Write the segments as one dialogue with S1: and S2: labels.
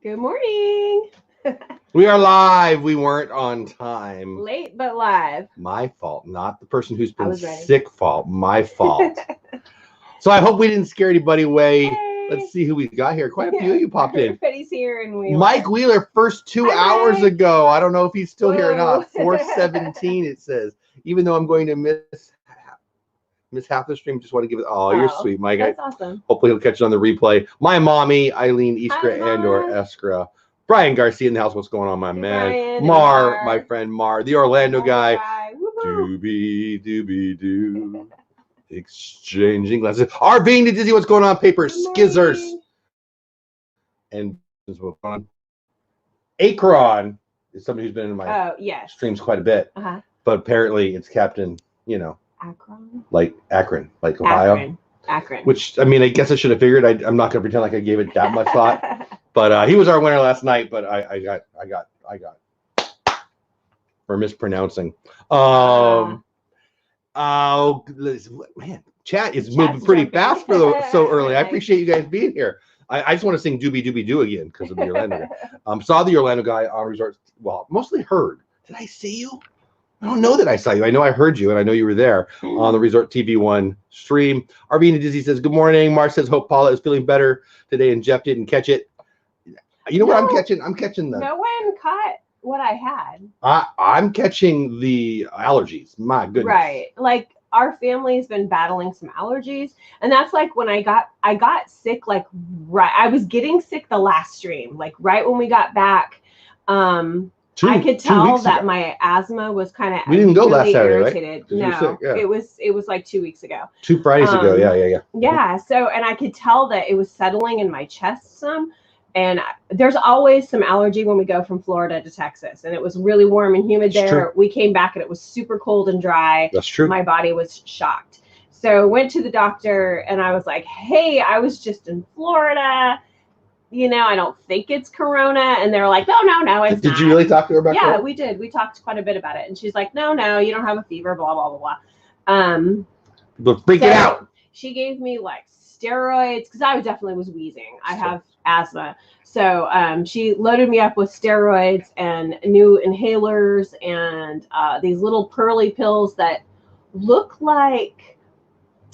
S1: Good morning.
S2: We are live. We weren't on time.
S1: Late but live.
S2: My fault, not the person who's been
S1: was ready.
S2: sick fault. My fault. So I hope we didn't scare anybody away.
S1: Hey.
S2: Let's see who we got here. Quite a few of you popped in.
S1: Everybody's here and we
S2: Mike Wheeler, first 2 hours
S1: Mike.
S2: ago. I don't know if he's still here or
S1: Whoa.
S2: not. 417 it says. Even though I'm going to miss half the stream, just want to give it. Oh, you're sweet, Mike.
S1: That's awesome.
S2: Hopefully he'll catch it on the replay. My mommy, Eileen Iskra and/or Eskra. Brian Garcia in the house. What's going on, my man?
S1: Brian,
S2: Mar, my friend Mar, the Orlando guy.
S1: Woo-hoo.
S2: Doobie doo. Exchanging glasses. RV to Disney. What's going on? Paper skizzers. And Akron is somebody who's been in my streams quite a bit. But apparently it's Captain,
S1: Akron?
S2: Like Akron, like Ohio.
S1: Akron.
S2: Which, I mean, I guess I should have figured. I'm not going to pretend like I gave it that much thought. But he was our winner last night. But I got for mispronouncing. Oh man, chat is moving pretty fast for so early. I appreciate you guys being here. I just want to sing Doobie Doobie Doo again because of the Orlando guy. Saw the Orlando guy on Resort. Well, mostly heard. Did I see you? I don't know that I saw you. I know I heard you, and I know you were there on the Resort TV1 stream. Arvina Dizzy says, good morning. Mar says, hope Paula is feeling better today, and Jeff didn't catch it. You know what I'm catching? I'm catching the...
S1: No one caught what I had.
S2: I'm catching the allergies. My goodness.
S1: Right. Like, our family's been battling some allergies, and that's like when I got sick, like, right. I was getting sick the last stream, like, right when we got back. I could tell that my asthma was kind of
S2: we didn't go last Saturday,
S1: irritated.
S2: Right?
S1: No, it was like 2 weeks ago.
S2: 2 Fridays ago, yeah.
S1: Yeah, so and I could tell that it was settling in my chest some, and there's always some allergy when we go from Florida to Texas, and it was really warm and humid there.
S2: True.
S1: We came back and it was super cold and dry.
S2: That's true.
S1: My body was shocked. So went to the doctor and I was like, hey, I was just in Florida. I don't think it's Corona. And they're like, no, it's
S2: Did
S1: not.
S2: you really talk to her about
S1: Yeah,
S2: Corona?
S1: we did. We talked quite a bit about it. And she's like, no, you don't have a fever, blah, blah, blah, blah.
S2: But freak it out.
S1: She gave me like steroids because I definitely was wheezing. I have asthma. So she loaded me up with steroids and new inhalers and these little pearly pills that look like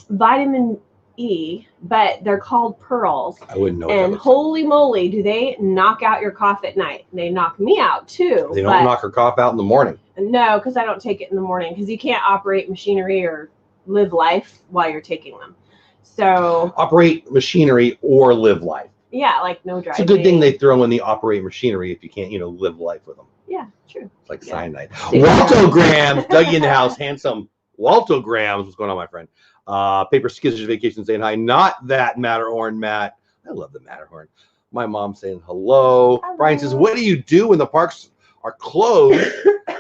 S1: vitamin E, but they're called pearls.
S2: I wouldn't know.
S1: And holy moly, do they knock out your cough at night? They knock me out too.
S2: They don't knock her cough out in the morning.
S1: No, because I don't take it in the morning because you can't operate machinery or live life while you're taking them. So
S2: operate machinery or live life.
S1: Yeah, like no driving.
S2: It's a good thing they throw in the operate machinery if you can't, live life with them.
S1: Yeah, true.
S2: It's like cyanide. Waltograms, Dougie in the house, handsome Waltograms. What's going on, my friend? Paper Skizzers Vacation saying hi. Not that Matterhorn, Matt. I love the Matterhorn. My mom saying hello. Brian says, what do you do when the parks are closed?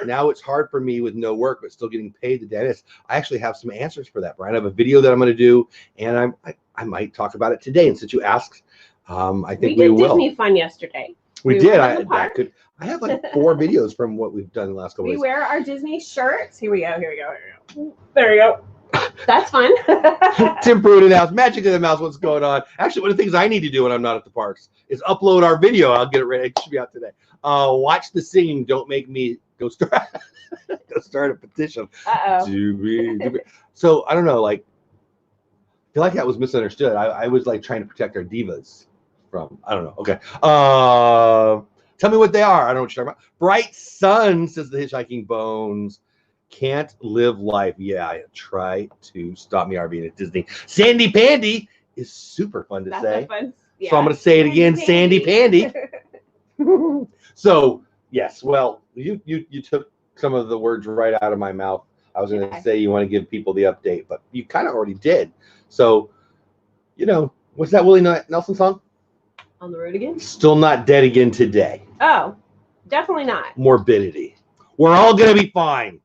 S2: Now it's hard for me with no work, but still getting paid the dentist. I actually have some answers for that, Brian. I have a video that I'm going to do, and I might talk about it today. And since you asked, I think we will.
S1: We did Disney Fun yesterday.
S2: We did. I have like 4 videos from what we've done in the last couple
S1: days.
S2: We
S1: wear our Disney shirts. Here we go. There you go. That's fun.
S2: Tim Pruden house, Magic of the Mouse. What's going on? Actually, one of the things I need to do when I'm not at the parks is upload our video. I'll get it ready. It should be out today. Watch the singing. Don't make me go start a petition. So I don't know. Like, I feel like that was misunderstood. I was like trying to protect our divas from. I don't know. Okay. Tell me what they are. I don't know what you're talking about. Bright Sun says the Hitchhiking Bones. Can't live life. Yeah, try to stop me RVing at Disney. Sandy Pandy is super fun to say. So I'm going to say it again. Sandy Pandy. So yes, well, you took some of the words right out of my mouth. I was going to say you want to give people the update, but you kind of already did. So, what's that Willie Nelson song?
S1: On the Road Again?
S2: Still not dead again today.
S1: Oh, definitely not.
S2: Morbidity. We're all going to be fine.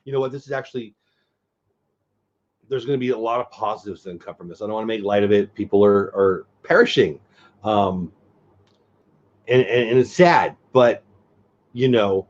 S2: You know what? This is actually, there's going to be a lot of positives that come from this. I don't want to make light of it. People are perishing. And it's sad, but, we're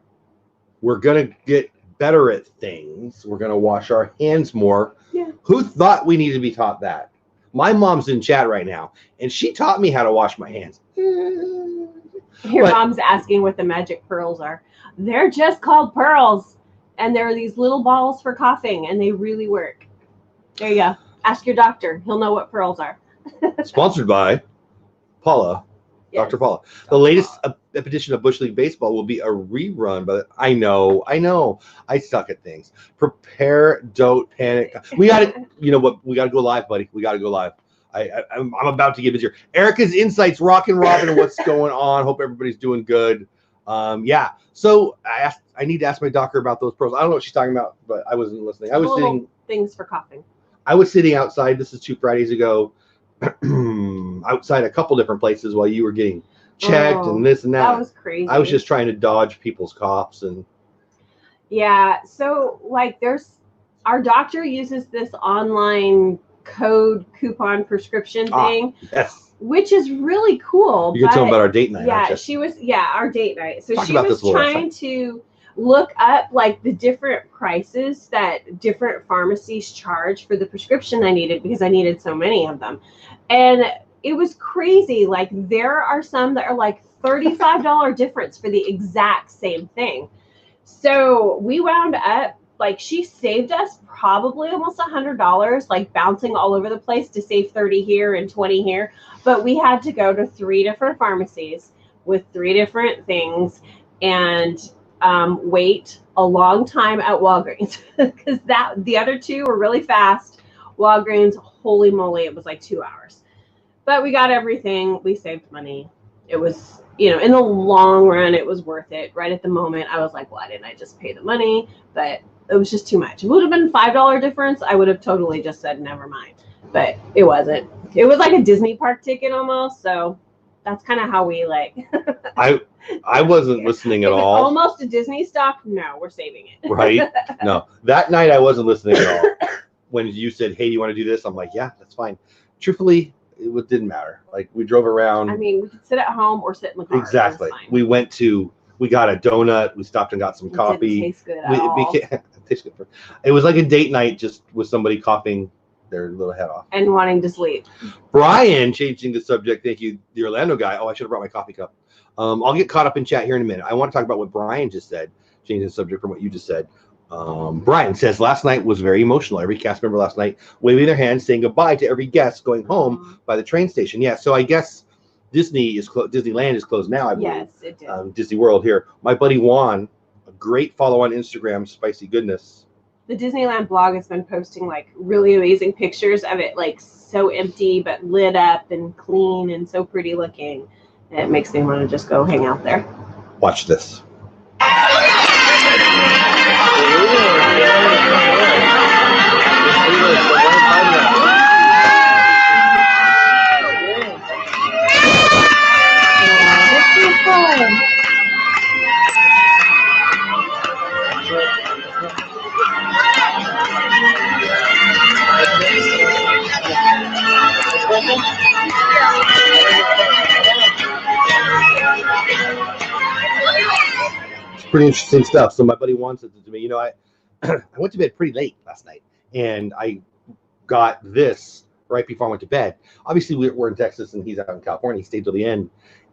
S2: going to get better at things. We're going to wash our hands more.
S1: Yeah.
S2: Who thought we needed to be taught that? My mom's in chat right now, and she taught me how to wash my hands.
S1: Your mom's asking what the magic pearls are. They're just called pearls, and they're these little balls for coughing, and they really work. There you go. Ask your doctor. He'll know what pearls are.
S2: Sponsored by Paula.
S1: Yes.
S2: Dr. Paula. The latest edition of Bush League Baseball will be a rerun, but I know. I suck at things. Prepare, don't panic. We got to, you know what? We got to go live, buddy. We got to go live. I'm about to get busier. Erica's insights, rockin' Robin, and what's going on. Hope everybody's doing good. Yeah. So I need to ask my doctor about those pros. I don't know what she's talking about, but I wasn't listening. I was sitting
S1: things for coughing.
S2: I was sitting outside. This is 2 Fridays ago. Outside a couple different places while you were getting checked and this and that.
S1: That was crazy.
S2: I was just trying to dodge people's coughs and.
S1: Yeah. So like our doctor uses this online code coupon prescription thing.
S2: Yes.
S1: Which is really cool.
S2: You can tell them about our date night.
S1: Yeah, our date night. So
S2: Talk
S1: she was trying to look up like the different prices that different pharmacies charge for the prescription I needed because I needed so many of them. And it was crazy. Like there are some that are like $35 difference for the exact same thing. So we wound up like she saved us probably almost $100, like bouncing all over the place to save 30 here and 20 here. But we had to go to 3 different pharmacies with 3 different things and wait a long time at Walgreens because the other 2 were really fast. Walgreens, holy moly, it was like 2 hours. But we got everything. We saved money. It was, in the long run, it was worth it. Right at the moment, I was like, why didn't I just pay the money? But it was just too much. It would have been $5 difference. I would have totally just said, never mind. But it wasn't. It was like a Disney park ticket almost. So that's kind of how we like.
S2: I wasn't listening at all.
S1: Almost a Disney stop. No, we're saving it.
S2: Right? No, that night I wasn't listening at all. When you said, "Hey, do you want to do this?" I'm like, "Yeah, that's fine." Truthfully, it didn't matter. Like we drove around.
S1: I mean, we could sit at home or sit in the car.
S2: Exactly. We got a donut. We stopped and got some coffee.
S1: Didn't taste good at all.
S2: It was like a date night, just with somebody coughing their little head off
S1: and wanting to sleep.
S2: Brian, changing the subject. Thank you, the Orlando guy. Oh, I should have brought my coffee cup. I'll get caught up in chat here in a minute. I want to talk about what Brian just said, changing the subject from what you just said. Brian says, last night was very emotional. Every cast member last night waving their hands, saying goodbye to every guest going home by the train station. Yeah, so I guess Disneyland is closed now, I believe.
S1: Yes, it did.
S2: Disney World here. My buddy Juan, a great follow on Instagram, Spicy Goodness.
S1: The Disneyland blog has been posting like really amazing pictures of it, like so empty but lit up and clean and so pretty looking. And it makes me want to just go hang out there.
S2: Watch this. It's pretty interesting stuff. So my buddy Juan said to me, I went to bed pretty late last night, and I got this right before I went to bed. Obviously, we're in Texas, and he's out in California. He stayed till the end,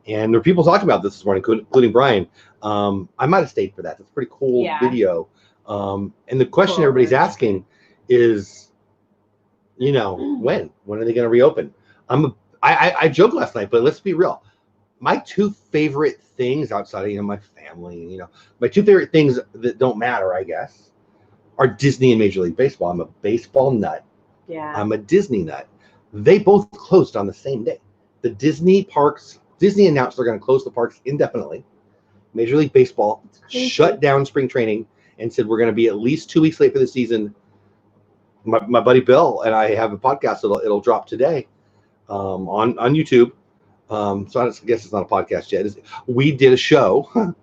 S2: and there were people talking about this morning, including Brian. I might have stayed for that. That's a pretty cool video. And the question everybody's asking is, when are they going to reopen? I joked last night, but let's be real. My 2 favorite things outside of my family, my 2 favorite things that don't matter, I guess, are Disney and Major League Baseball. I'm a baseball nut.
S1: Yeah.
S2: I'm a Disney nut. They both closed on the same day. The Disney announced they're going to close the parks indefinitely. Major League Baseball shut down spring training and said we're going to be at least 2 weeks late for the season. My buddy Bill and I have a podcast. It'll drop today on YouTube. So I guess it's not a podcast yet. We did a show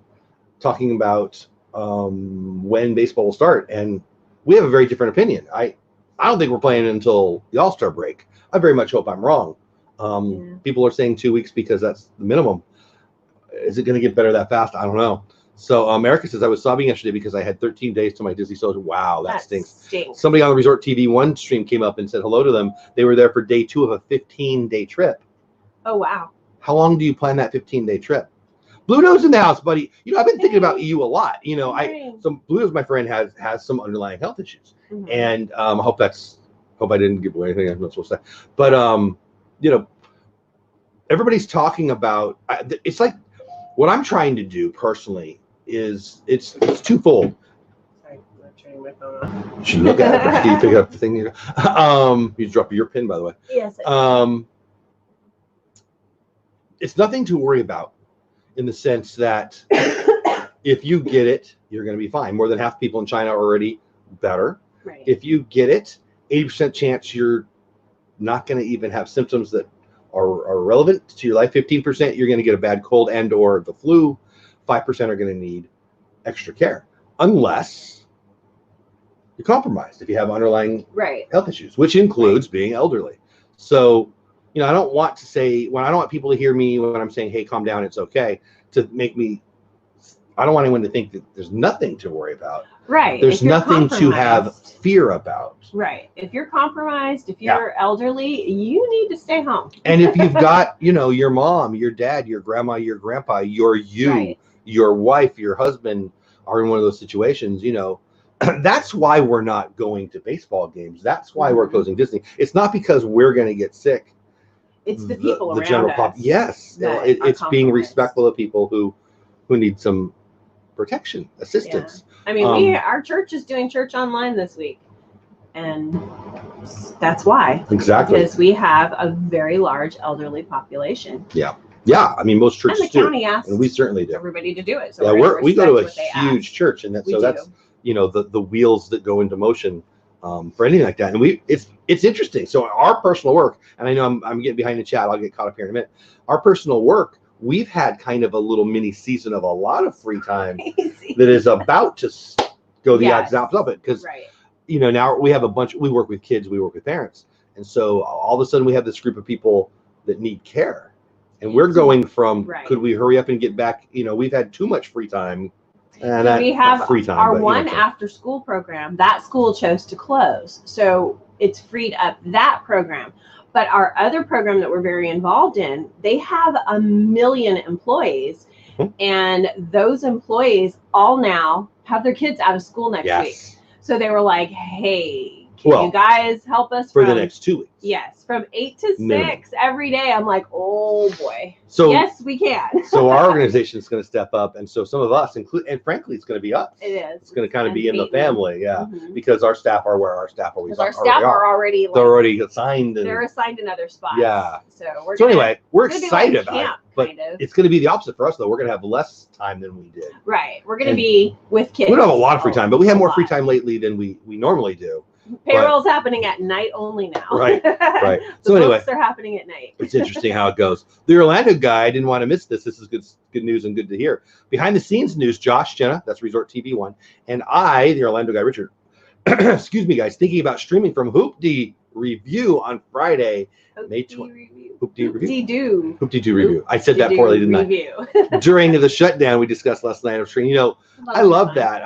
S2: talking about when baseball will start, and we have a very different opinion. I don't think we're playing until the All-Star break. I very much hope I'm wrong. People are saying 2 weeks because that's the minimum. Is it going to get better that fast? I don't know. So Erica says, I was sobbing yesterday because I had 13 days to my Disney social. Wow, that stinks. Somebody on the Resort TV One stream came up and said hello to them. They were there for day 2 of a 15-day trip.
S1: Oh, wow.
S2: How long do you plan that 15-day trip? Blue Nose in the house, buddy. You know, I've been thinking about you a lot. You know, Blue Nose, my friend, has some underlying health issues. And I hope I didn't give away anything I'm not supposed to say. But, you know, everybody's talking about, it's like what I'm trying to do personally is it's twofold. Sorry, I'm not turning my phone off. You should look at it. Can you pick up the thing? You dropped your pin, by the way.
S1: Yes.
S2: It's nothing to worry about in the sense that if you get it, you're going to be fine. More than half people in China are already better.
S1: Right.
S2: If you get it, 80% chance you're not going to even have symptoms that are relevant to your life. 15% you're going to get a bad cold and or the flu. 5% are going to need extra care unless you're compromised, if you have underlying health issues, which includes being elderly. So, you know, I don't want people to hear me when I'm saying, hey, calm down, it's okay, to make me, I don't want anyone to think that there's nothing to worry about.
S1: Right.
S2: There's nothing to have fear about.
S1: Right. If you're compromised, if you're elderly, you need to stay home.
S2: And if you've got, you know, your mom, your dad, your grandma, your grandpa, your wife, your husband are in one of those situations, you know, that's why we're not going to baseball games. That's why we're closing Disney. It's not because we're going to get sick.
S1: It's the people around us.
S2: Yes. It's being respectful of people who need some protection, assistance.
S1: Yeah. I mean, our church is doing church online this week. And that's why.
S2: Exactly.
S1: Because we have a very large elderly population.
S2: Yeah. Yeah. I mean, most churches
S1: do. And the county asked, and
S2: we certainly do,
S1: everybody to do it. So
S2: we go to a huge church, and that's you know, the wheels that go into motion for anything like that. And it's interesting. So our personal work, and I know I'm getting behind the chat, I'll get caught up here in a minute. Our personal work, we've had kind of a little mini season of a lot of free time that is about to go the opposite of it, because you know, now we have we work with kids, we work with parents, and so all of a sudden we have this group of people that need care, and we're going from could we hurry up and get back, you know, we've had too much free time. And we have free time,
S1: our one after school program, that school chose to close, so it's freed up that program. But our other program that we're very involved in, they have 1 million employees, and those employees all now have their kids out of school next week. So they were like, hey, can you guys help us
S2: for the next 2 weeks?
S1: Yes, from 8 to 6 every day. I'm like, oh boy. So yes, we can.
S2: So our organization is going to step up, and so some of us, and frankly, it's going to be us.
S1: It is.
S2: It's going to kind of be in the family, because our staff are where our staff always are.
S1: Our staff are already.
S2: They're already assigned.
S1: They're assigned another spot.
S2: Yeah.
S1: So
S2: anyway, we're excited about it, but it's going to be the opposite for us, though. We're going to have less time than we did.
S1: Right. We're going to be with kids.
S2: We don't have a lot of free time, but we have more free time lately than we normally do.
S1: Payroll's happening at night only now.
S2: Right.
S1: So anyway, they're happening at night.
S2: It's interesting how it goes. The Orlando guy, I didn't want to miss this. This is good news and good to hear. Behind the scenes news, Josh, Jenna, that's Resort TV One, and I, the Orlando guy, Richard, excuse me, guys, thinking about streaming from Hoop-Dee Review on Friday, May 20th. Hoop-Dee Review. Hoop-Dee Review. I said that poorly, didn't I? During the shutdown we discussed last night of streaming. You know, I love that.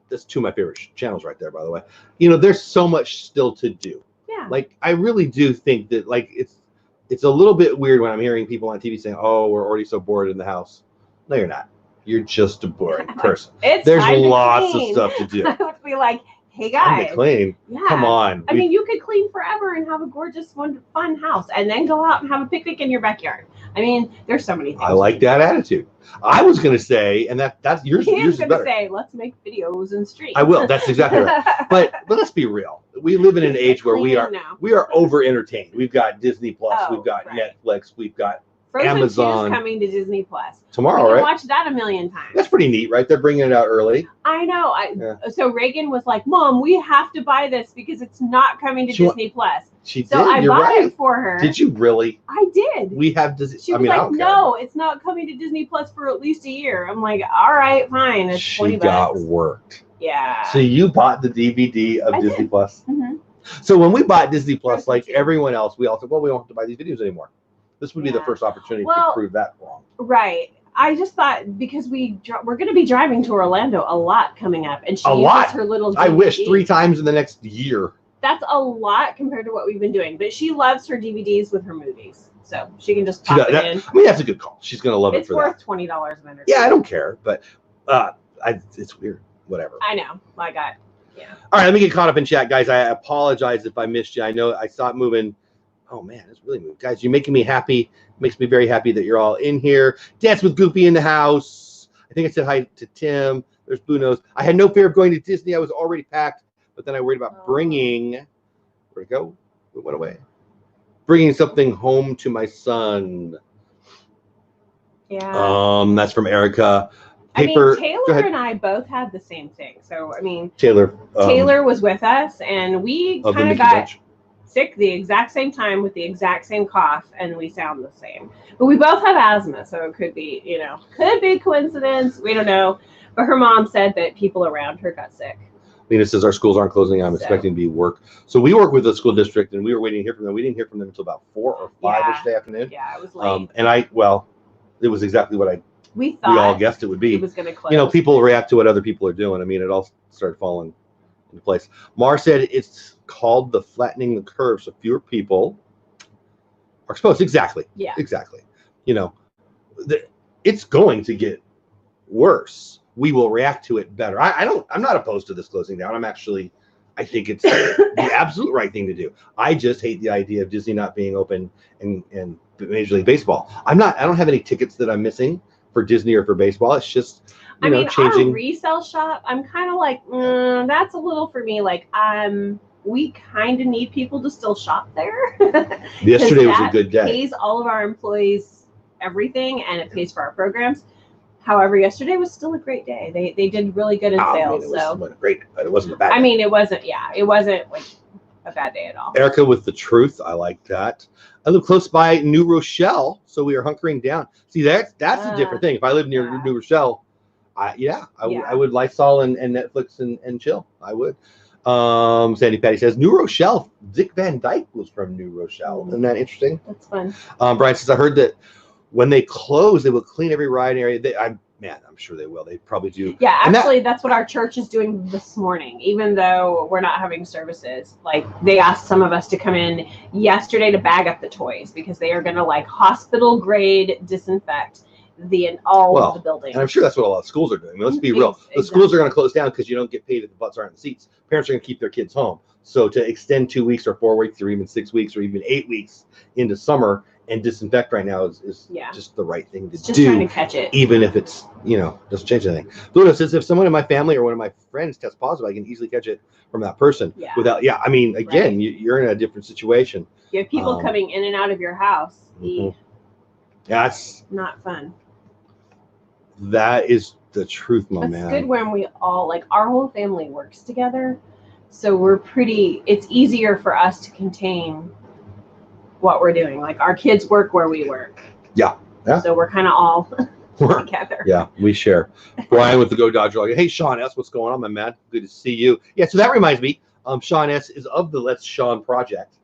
S2: That's two of my favorite channels right there, by the way. You know, there's so much still to do.
S1: Yeah.
S2: Like, I really do think that, like, it's a little bit weird when I'm hearing people on TV saying, oh, we're already so bored in the house. No, you're not. You're just a boring person. There's lots of stuff to do.
S1: I would be like, hey, guys.
S2: Clean. Yeah. Come on.
S1: I mean, you could clean forever and have a gorgeous, fun house, and then go out and have a picnic in your backyard. I mean, there's so many things.
S2: I like that attitude. I was going to say, and that's yours.
S1: He was going to say, let's make videos and stream.
S2: I will. That's exactly right. But let's be real. We live in an age where we are over entertained. We've got Disney Plus. We've got Netflix. We've got
S1: Frozen
S2: Amazon.
S1: 2 is coming to Disney Plus
S2: tomorrow, right?
S1: Watch that 1 million times.
S2: That's pretty neat, right? They're bringing it out early.
S1: I know. So Reagan was like, Mom, we have to buy this because it's not coming to Disney Plus.
S2: She did.
S1: So I bought it for her.
S2: Did you really?
S1: I did.
S2: We have Disney.
S1: She was like, no, it's not coming to Disney Plus for at least a year. I'm like, all right, fine. It's $20.
S2: She got worked.
S1: Yeah.
S2: So you bought the DVD of Disney Plus? Mm-hmm. So when we bought Disney Plus, like everyone else, we all said, well, we don't have to buy these videos anymore. This would be the first opportunity to prove that wrong.
S1: Right. I just thought because we're going to be driving to Orlando a lot coming up, and she uses her little DVD.
S2: I wish 3 times in the next year.
S1: That's a lot compared to what we've been doing, but she loves her DVDs with her movies, so she can just pop it in.
S2: I mean, that's a good call. She's going to love it for that.
S1: It's worth $20 of entertainment.
S2: Yeah, I don't care, but it's weird. Whatever.
S1: I know. Yeah.
S2: All right, let me get caught up in chat, guys. I apologize if I missed you. I know I saw it moving. Oh man, it's really moving, guys. You're making me happy. Makes me very happy that you're all in here. Dance with Goopy in the house. I think I said hi to Tim. There's Blue Nose. I had no fear of going to Disney. I was already packed, but then I worried about bringing. Where'd it go? It went away. Bringing something home to my son.
S1: Yeah.
S2: That's from Erica.
S1: Taylor and I both had the same thing. So
S2: Taylor
S1: was with us, and we kind of got sick the exact same time with the exact same cough, and we sound the same. But we both have asthma, so it could be, coincidence. We don't know. But her mom said that people around her got sick.
S2: Lena says our schools aren't closing. I'm expecting to be work. So we work with the school district, and we were waiting to hear from them. We didn't hear from them until about 4 or 5 this afternoon.
S1: Yeah, it was late.
S2: It was exactly what
S1: we
S2: all guessed it would be.
S1: It was going to close.
S2: People react to what other people are doing. I mean, it all started falling into place. Mar said it's called the flattening the curve, so fewer people are exposed. Exactly.
S1: Yeah.
S2: Exactly. It's going to get worse. We will react to it better. I'm not opposed to this closing down. I think it's the absolute right thing to do. I just hate the idea of Disney not being open and Major League Baseball. I don't have any tickets that I'm missing for Disney or for baseball. It's just changing.
S1: Our resale shop, I'm kind of like, that's a little for me. Like, we kind of need people to still shop there.
S2: Yesterday was a good day.
S1: It pays all of our employees everything, and it pays for our programs. However, yesterday was still a great day. They did really good in sales.
S2: It wasn't great, but it wasn't a bad day.
S1: I mean, it wasn't like a bad day at all.
S2: Erica with the truth. I like that. I live close by New Rochelle, so we are hunkering down. See, that's a different thing. If I lived near New Rochelle, I would Lysol and Netflix and chill. I would. Sandy Patty says New Rochelle. Dick Van Dyke was from New Rochelle. Isn't that interesting?
S1: That's fun.
S2: Brian says I heard that when they close, they will clean every ride area. I'm sure they will. They probably do.
S1: Yeah, actually, that's what our church is doing this morning. Even though we're not having services, like they asked some of us to come in yesterday to bag up the toys because they are going to hospital grade disinfect all of the buildings.
S2: And I'm sure that's what a lot of schools are doing. I mean, let's be real. The schools are going to close down because you don't get paid if the butts aren't in the seats. Parents are going to keep their kids home. So to extend 2 weeks or 4 weeks or even 6 weeks or even 8 weeks into summer and disinfect right now is just the right thing to do.
S1: Just trying to catch it.
S2: Even if it's, doesn't change anything. Bluto says if someone in my family or one of my friends tests positive, I can easily catch it from that person.
S1: Yeah.
S2: Again, you're in a different situation.
S1: You have people coming in and out of your house.
S2: Mm-hmm. That's
S1: not fun.
S2: That is the truth, man.
S1: It's good when we all, our whole family works together. So it's easier for us to contain what we're doing. Like our kids work where we work.
S2: Yeah.
S1: So we're kind of all together.
S2: Yeah, we share. Brian with the Go Dodger. Hey, Sean S., what's going on, my man? Good to see you. Yeah, so that reminds me, Sean S. is of the Let's Sean Project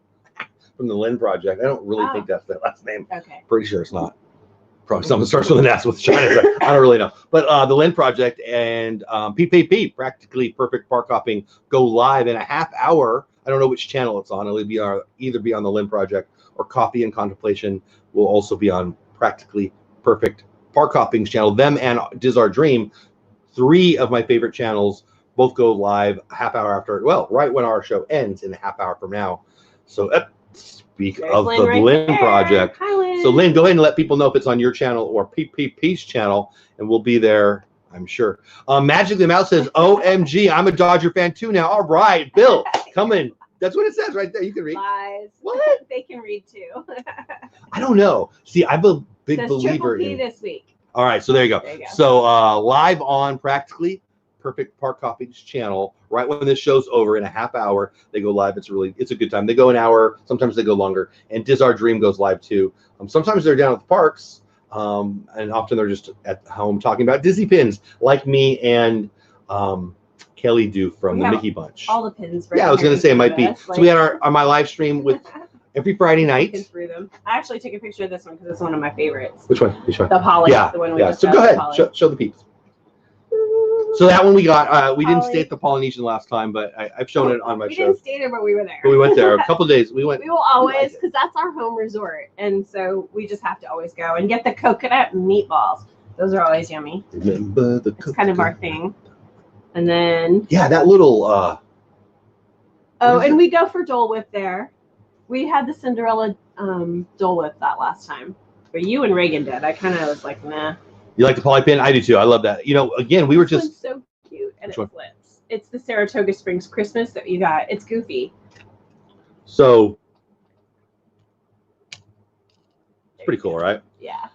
S2: from the Lynn Project. I don't really think that's their last name.
S1: Okay.
S2: Pretty sure it's not. Probably something starts with an S with Sean S. I don't really know. But the Lynn Project and PPP, Practically Perfect Park Hopping, go live in a half hour. I don't know which channel it's on. It'll either be on the Lynn Project or Coffee and Contemplation will also be on Practically Perfect Park Hopping's channel. Them and Our Dream, 3 of my favorite channels, both go live a half hour after, right when our show ends in a half hour from now. So speak of the Lynn Project.
S1: Hi, Lynn.
S2: So Lynn, go ahead and let people know if it's on your channel or PPP's channel, and we'll be there, I'm sure. Magic the Mouse says, OMG, I'm a Dodger fan too now. All right, Bill, come in. That's what it says right there. You can read.
S1: Lies.
S2: What?
S1: They can read too.
S2: I don't know. See, I'm a big believer
S1: in this week.
S2: All right, so there you go. So live on Practically Perfect Park Hopping's channel, right when this show's over in a half hour, they go live. It's a good time. They go an hour. Sometimes they go longer. And Our Dream goes live too. Sometimes they're down at the parks, and often they're just at home talking about Disney pins, like me and Kelly do from the Mickey Bunch.
S1: All the pins.
S2: Yeah, I was going to say it might be. So we had my live stream with every Friday night.
S1: Looking through them. I actually took a picture of this one because it's one of my favorites.
S2: Which one? Which one?
S1: The Polly.
S2: Yeah.
S1: The one we
S2: Yeah.
S1: just
S2: So
S1: got,
S2: go ahead.
S1: Polly.
S2: Show the peeps. So that one we got. We didn't
S1: Polly.
S2: stay at the Polynesian last time, but I've shown it on my
S1: We
S2: show.
S1: didn't stay there, but we were there.
S2: But we went there a couple days. We went.
S1: We will always, because that's our home resort, and so we just have to always go and get the coconut meatballs. Those are always yummy.
S2: Remember the
S1: It's kind of our thing. And then
S2: yeah, that little.
S1: oh, and we go for Dole Whip there. We had the Cinderella Dole Whip that last time, but you and Reagan did. I kind of was like, nah.
S2: You like the poly pin? I do too. I love that. You know, again, we were
S1: This
S2: just.
S1: one's so cute, and
S2: Which
S1: it
S2: one?
S1: flips. It's the Saratoga Springs Christmas that you got. It's goofy.
S2: So. It's pretty cool, right?
S1: Yeah.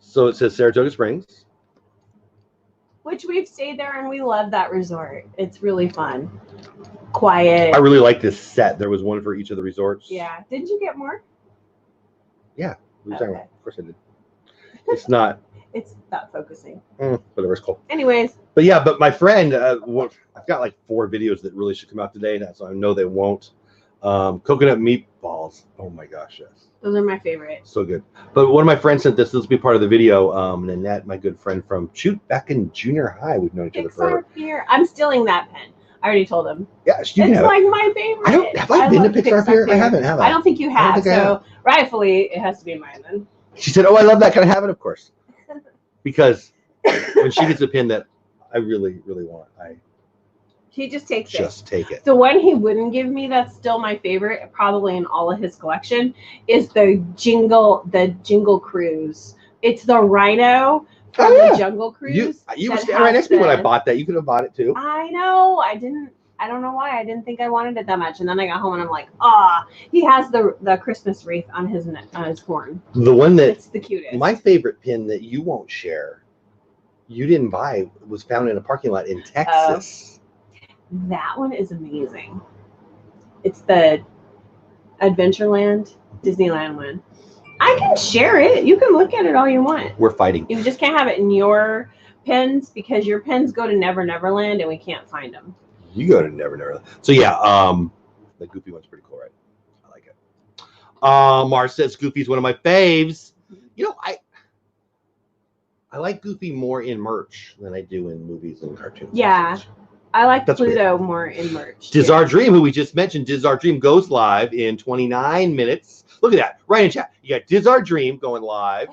S2: So it says Saratoga Springs.
S1: Which we've stayed there, and we love that resort. It's really fun. Quiet.
S2: I really like this set. There was one for each of the resorts.
S1: Yeah. Didn't you get more?
S2: Yeah.
S1: Okay.
S2: Of course I did. It's not.
S1: It's not focusing.
S2: Whatever it's called.
S1: Anyways.
S2: But yeah, but my friend, I've got like 4 videos that really should come out today, so I know they won't. Coconut meatballs. Oh my gosh, yes.
S1: Those are my favorite.
S2: So good. But one of my friends sent this. This will be part of the video. Nanette, my good friend from back in junior high. We've known each other forever.
S1: Pier. I'm stealing that pen. I already told him.
S2: Yeah, you can
S1: It's
S2: have
S1: like
S2: it.
S1: my favorite.
S2: Have I been to Pixar Pier? I haven't, have I?
S1: I don't think you have.
S2: think I have.
S1: So rightfully, it has to be mine then.
S2: She said, "Oh, I love that. Can I have it?" Of course. Because when she gets a pin that I really, really want,
S1: He just takes it.
S2: just take it.
S1: The one he wouldn't give me that's still my favorite, probably in all of his collection, is the Jingle Cruise. It's the Rhino from the Jungle Cruise.
S2: You were standing right next to me when I bought that. You could have bought it too.
S1: I know. I don't know why. I didn't think I wanted it that much. And then I got home and I'm like, he has the Christmas wreath on his horn.
S2: The one that
S1: it's the cutest.
S2: My favorite pin that you won't share, you didn't buy, was found in a parking lot in Texas.
S1: That one is amazing. It's the Adventureland, Disneyland one. I can share it. You can look at it all you want.
S2: We're fighting.
S1: You just can't have it in your pins because your pins go to Never Neverland and we can't find them.
S2: You go to Never Neverland. So yeah, the Goofy one's pretty cool, right? I like it. Mars says Goofy's one of my faves. You know, I like Goofy more in merch than I do in movies and cartoons.
S1: Yeah. I like
S2: That's
S1: Pluto more in merch.
S2: Diz Our Dream, who we just mentioned, Diz Our Dream goes live in 29 minutes. Look at that, right in chat. You got Diz Our Dream going live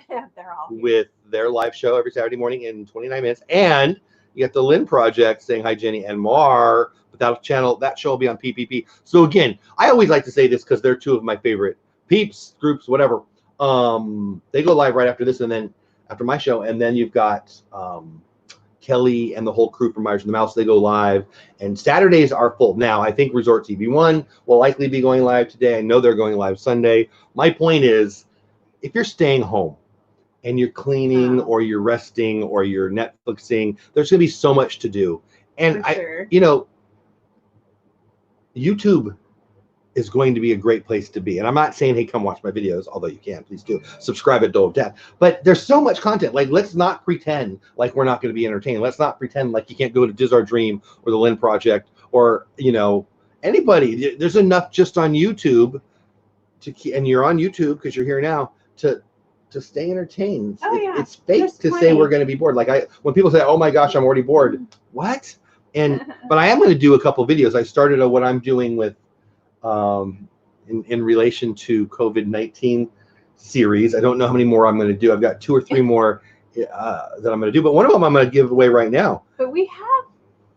S2: with their live show every Saturday morning in 29 minutes. And you got the Lynn Project saying hi, Jenny and Mar. But that show will be on PPP. So again, I always like to say this because they're 2 of my favorite peeps, groups, whatever. They go live right after this and then after my show. And then you've got Kelly and the whole crew from Myers and the Mouse. They go live. And Saturdays are full. Now, I think Resort TV1 will likely be going live today. I know they're going live Sunday. My point is, if you're staying home, and you're cleaning or you're resting or you're Netflixing, there's going to be so much to do. And YouTube is going to be a great place to be. And I'm not saying, hey, come watch my videos, although you can, please do. Subscribe at Dole Whip Dad. But there's so much content. Like, let's not pretend like we're not going to be entertained. Let's not pretend like you can't go to Diz Our Dream or the Lynn Project or, anybody. There's enough just on YouTube and you're on YouTube because you're here now to stay entertained. It's fake to say we're going to be bored. Like when people say, "Oh my gosh, I'm already bored," what? But I am going to do a couple videos. I started what I'm doing with, in relation to COVID-19 series. I don't know how many more I'm going to do. I've got 2 or 3 more that I'm going to do. But one of them I'm going to give away right now.
S1: But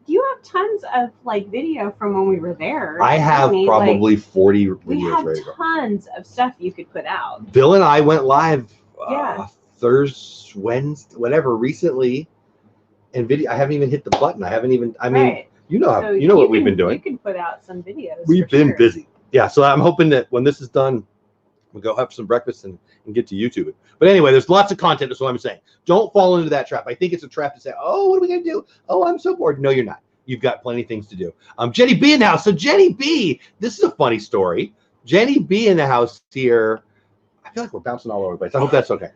S1: you have tons of video from when we were there.
S2: I have probably 40 videos.
S1: We have tons of stuff you could put out.
S2: Bill and I went live Thursday, Wednesday, whatever, recently, and video. I haven't even hit the button. I haven't even. I mean, what we've been doing.
S1: You can put out some videos.
S2: We've been busy. Yeah, so I'm hoping that when this is done, we'll go have some breakfast and get to YouTube it. But anyway, there's lots of content. That's what I'm saying. Don't fall into that trap. I think it's a trap to say, "Oh, what are we gonna do? Oh, I'm so bored." No, you're not. You've got plenty of things to do. Jenny B in the house. So Jenny B, this is a funny story. Jenny B in the house here. I feel like we're bouncing all over the place. I hope that's okay.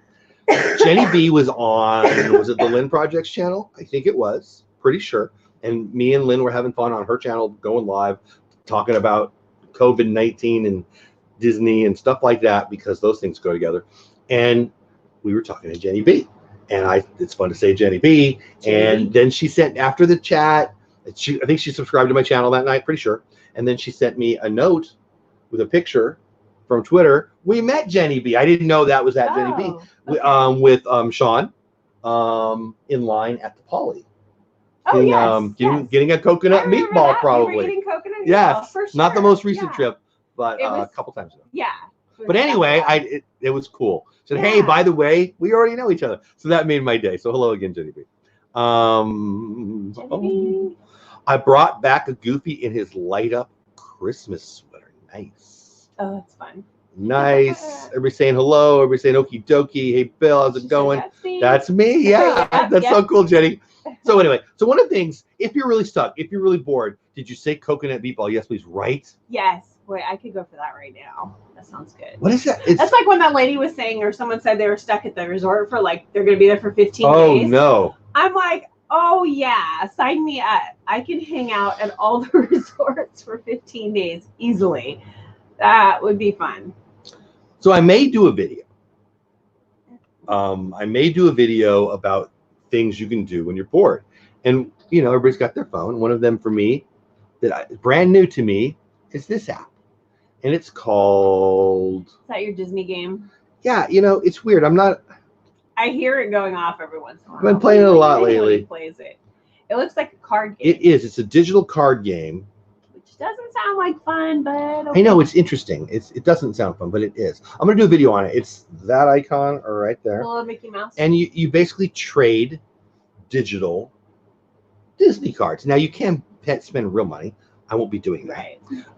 S2: Jenny B was it the Lynn Project's channel? I think it was, pretty sure. And me and Lynn were having fun on her channel, going live, talking about COVID-19 and Disney and stuff like that, because those things go together. And we were talking to Jenny B, and it's fun to say Jenny B. And then she sent, after the chat, I think she subscribed to my channel that night, pretty sure. And then she sent me a note with a picture from Twitter. We met Jenny B. I didn't know that was that Jenny B. Okay. With Sean in line at the Poly. Getting a coconut meatball, probably.
S1: We were eating coconut meatball,
S2: yes,
S1: for sure.
S2: Not the most recent trip, but a couple times ago.
S1: Yeah.
S2: But anyway, it was cool. Said, hey, by the way, we already know each other. So that made my day. So hello again, Jenny B. I brought back a Goofy in his light up Christmas sweater. Nice.
S1: Oh, that's fun.
S2: Nice. Everybody saying hello. Everybody saying okie dokie. Hey, Bill, how's it going? That's me. Yeah. That's so cool, Jenny. So anyway, one of the things, if you're really stuck, if you're really bored, did you say coconut meatball? Yes, please. Right?
S1: Yes. Wait, I could go for that right now. That sounds good.
S2: What is that?
S1: That's like when that lady was saying, or someone said they were stuck at the resort for like, they're going to be there for 15 days.
S2: Oh, no.
S1: I'm like, oh, yeah, sign me up. I can hang out at all the resorts for 15 days easily. That would be fun.
S2: So I may do a video. I may do a video about things you can do when you're bored. And, you know, everybody's got their phone. One of them for me, brand new to me, is this app. And it's called... Is
S1: that your Disney game?
S2: Yeah, you know, it's weird.
S1: I hear it going off every once in a while.
S2: I've been playing it a lot lately.
S1: Plays it. It looks like a card game.
S2: It is. It's a digital card game.
S1: Which doesn't sound like fun, but... Okay.
S2: I know, it's interesting. It doesn't sound fun, but it is. I'm going to do a video on it. It's that icon right there.
S1: The little Mickey Mouse.
S2: And you basically trade digital Disney cards. Now, you can spend real money. I won't be doing that.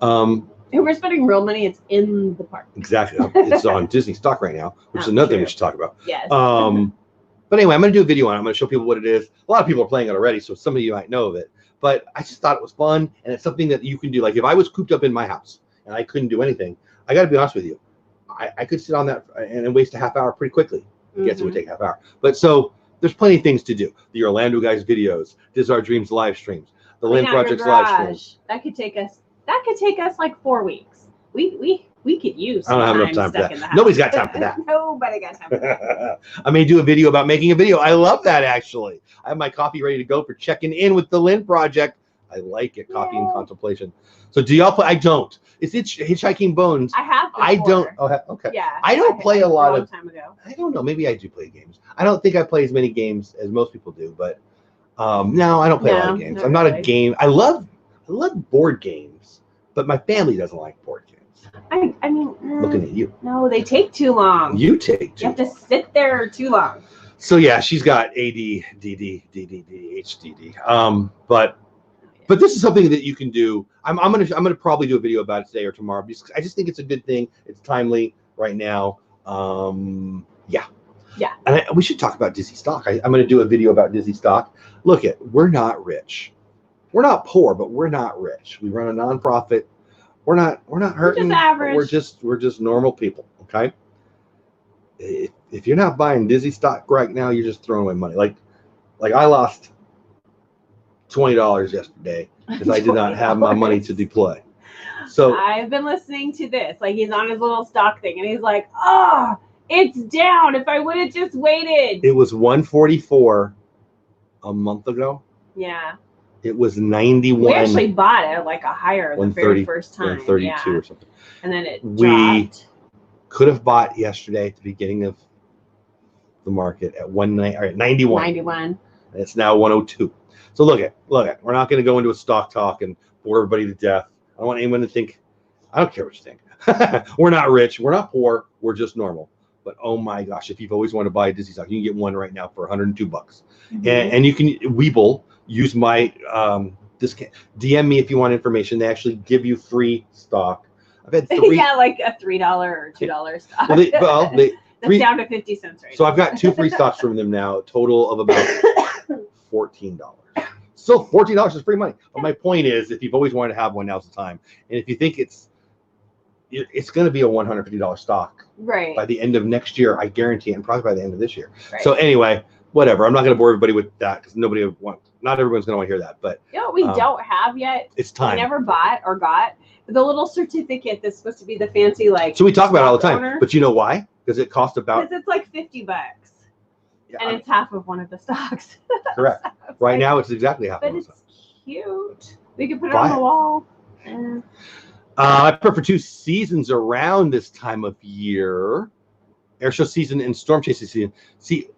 S1: Right. If we're spending real money, it's in the park.
S2: Exactly. It's on Disney stock right now, which is another thing we should talk about.
S1: Yes.
S2: But anyway, I'm going to do a video on it. I'm going to show people what it is. A lot of people are playing it already, so some of you might know of it. But I just thought it was fun, and it's something that you can do. Like if I was cooped up in my house and I couldn't do anything, I got to be honest with you, I could sit on that and waste a half hour pretty quickly. Yes, it would take a half hour. But so there's plenty of things to do. The Orlando Guys videos, This Our Dreams live streams, the Lynn Project's live streams.
S1: That could take us like 4 weeks. We could use.
S2: I don't have enough time for that. Nobody's got time for that.
S1: Nobody got time for that.
S2: I may do a video about making a video. I love that, actually. I have my coffee ready to go for checking in with the Lynn Project. I like it. Coffee and contemplation. So do y'all play? I don't. Is it Hitchhiking Bones?
S1: I have. Before.
S2: I don't. Oh, okay.
S1: Yeah.
S2: I don't play a lot of.
S1: Time ago.
S2: I don't know. Maybe I do play games. I don't think I play as many games as most people do, but no, I don't play a lot of games. I'm not a game. I love board games, but my family doesn't like board games.
S1: I mean,
S2: looking at you.
S1: No, they take too long.
S2: You take too long.
S1: You have to sit there too long.
S2: So yeah, she's got AD, DD, DDD, HDD. But this is something that you can do. I'm gonna probably do a video about it today or tomorrow because I just think it's a good thing. It's timely right now. Yeah.
S1: Yeah.
S2: And we should talk about Disney stock. I'm gonna do a video about Disney stock. Look we're not rich. We're not poor, but we're not rich. We run a nonprofit. We're not hurting.
S1: We're just average.
S2: We're just normal people. Okay. If you're not buying Disney stock right now, you're just throwing away money. Like I lost $20 yesterday because I did not have my money to deploy. So
S1: I've been listening to this. Like he's on his little stock thing, and he's like, "Oh, it's down. If I would have just waited."
S2: It was 144 a month ago.
S1: Yeah.
S2: It was 91.
S1: We actually bought it like a higher the very first time.
S2: 132 or something.
S1: And then it
S2: we
S1: dropped.
S2: Could have bought yesterday at the beginning of the market at 91.
S1: 91.
S2: And it's now 102. So look at. We're not going to go into a stock talk and bore everybody to death. I don't want anyone to think. I don't care what you think. We're not rich. We're not poor. We're just normal. But oh my gosh, if you've always wanted to buy a Disney stock, you can get one right now for $102. Mm-hmm. And you can Weeble. Use my discount. DM me if you want information. They actually give you free stock. I've had 3.
S1: Yeah, like a $3 or $2 stock.
S2: That's
S1: down to 50 cents right
S2: now. So
S1: now.
S2: I've got 2 free stocks from them now, a total of about $14. Still $14 is free money. But my point is, if you've always wanted to have one, now's the time. And if you think it's going to be a $150 stock
S1: right
S2: by the end of next year, I guarantee it, and probably by the end of this year.
S1: Right.
S2: So anyway, whatever. I'm not going to bore everybody with that because not everyone's going to want to hear that. But
S1: we don't have yet.
S2: It's time.
S1: We never bought or got the little certificate that's supposed to be the fancy like.
S2: So we talk about it all the time,
S1: owner.
S2: but you know why? Because it costs about.
S1: Because it's like $50,
S2: Yeah,
S1: and it's half of one of the stocks.
S2: Correct.
S1: So
S2: Right
S1: like,
S2: now, it's exactly half.
S1: but
S2: Of
S1: it's cute. We could put it
S2: Buy
S1: on the
S2: it.
S1: wall.
S2: I prepare for 2 seasons around this time of year. Air show season and storm chasing season. See,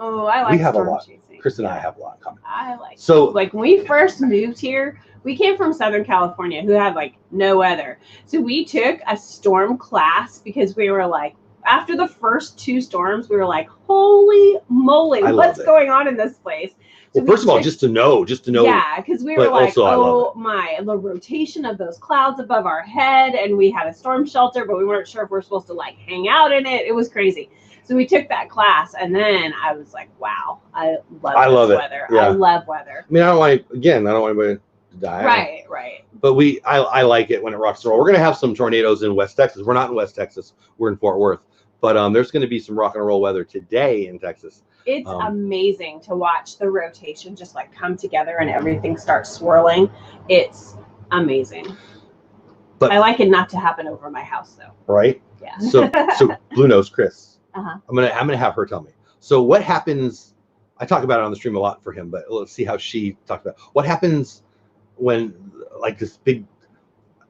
S1: Oh, I like
S2: we have a
S1: storm
S2: lot.
S1: chasing.
S2: Chris and I have a lot coming.
S1: I like.
S2: So
S1: like when we first moved here, we came from Southern California, who had like no weather. So we took a storm class because we were like, after the first 2 storms, we were like, holy moly, what's going on in this place? So
S2: well, first of all, just to know.
S1: Yeah, because we were like,
S2: also,
S1: the rotation of those clouds above our head, and we had a storm shelter, but we weren't sure if we're supposed to like hang out in it. It was crazy. So we took that class, and then I was like, wow, I love this weather. Yeah. I love weather.
S2: I mean, I don't want anybody to die.
S1: Right.
S2: But I like it when it rocks and roll. We're going to have some tornadoes in West Texas. We're not in West Texas. We're in Fort Worth. But there's going to be some rock and roll weather today in Texas.
S1: It's amazing to watch the rotation just like come together and everything starts swirling. It's amazing. But I like it not to happen over my house though.
S2: Right?
S1: Yeah.
S2: So Blue Nose Chris.
S1: Uh-huh.
S2: I'm gonna have her tell me. So what happens? I talk about it on the stream a lot for him, but let's see how she talks about it. What happens when like this big.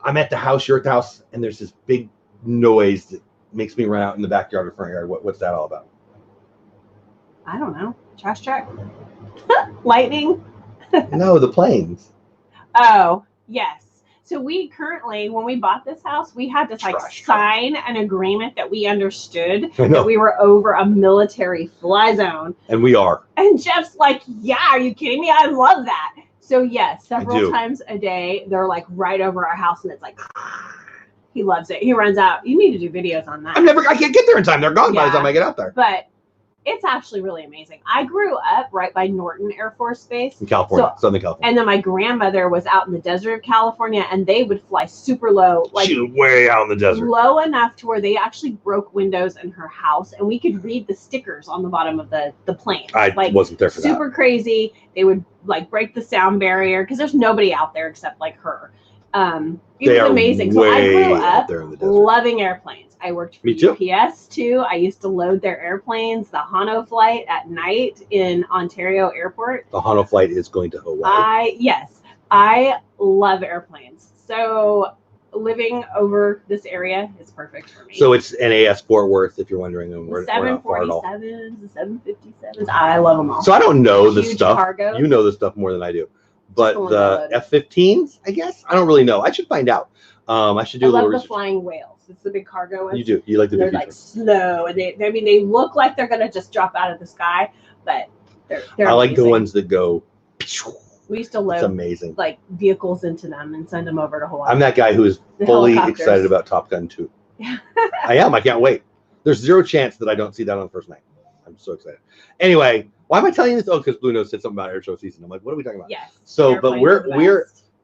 S2: I'm at the house, you're at the house, and there's this big noise that makes me run out in the backyard or front yard. What's that all about?
S1: I don't know. Trash truck? Lightning?
S2: No, the planes.
S1: Oh, yes. So we currently, when we bought this house, we had to like sign an agreement that we understood that we were over a military fly zone.
S2: And we are.
S1: And Jeff's like, yeah, are you kidding me? I love that. So yes, several times a day, they're like right over our house and it's like, he loves it. He runs out. You need to do videos on that.
S2: I can't get there in time. They're gone by the time I get out there.
S1: But it's actually really amazing. I grew up right by Norton Air Force Base.
S2: In California, Southern California.
S1: And then my grandmother was out in the desert of California, and they would fly super low. Like
S2: way out in the desert.
S1: Low enough to where they actually broke windows in her house, and we could read the stickers on the bottom of the plane.
S2: I wasn't there for that.
S1: Super crazy. They would like break the sound barrier because there's nobody out there except like her. It was amazing. So I grew up loving airplanes. I worked for UPS too. I used to load their airplanes, the Hano flight at night in Ontario Airport.
S2: The Hano flight is going to Hawaii.
S1: I love airplanes. So living over this area is perfect for me.
S2: So it's NAS Fort Worth, if you're wondering. And we're not far at all.
S1: 747s, the 757s. I love them all.
S2: So I don't know the stuff.
S1: Cargo.
S2: You know the stuff more than I do. But the F-15s, I guess? I don't really know. I should find out. I should do a little research.
S1: The flying whales. It's the big cargo ones.
S2: You do. You like the big.
S1: They're like slow, and they look like they're gonna just drop out of the sky, but they're
S2: I like the ones that go.
S1: We used to load
S2: amazing.
S1: Like vehicles into them and send them over to Hawaii.
S2: I'm that guy who is fully excited about Top Gun 2. I am. I can't wait. There's zero chance that I don't see that on the first night. I'm so excited. Anyway, why am I telling you this? Oh, because Blue Nose said something about air show season. I'm like, what are we talking about?
S1: Yes.
S2: So, but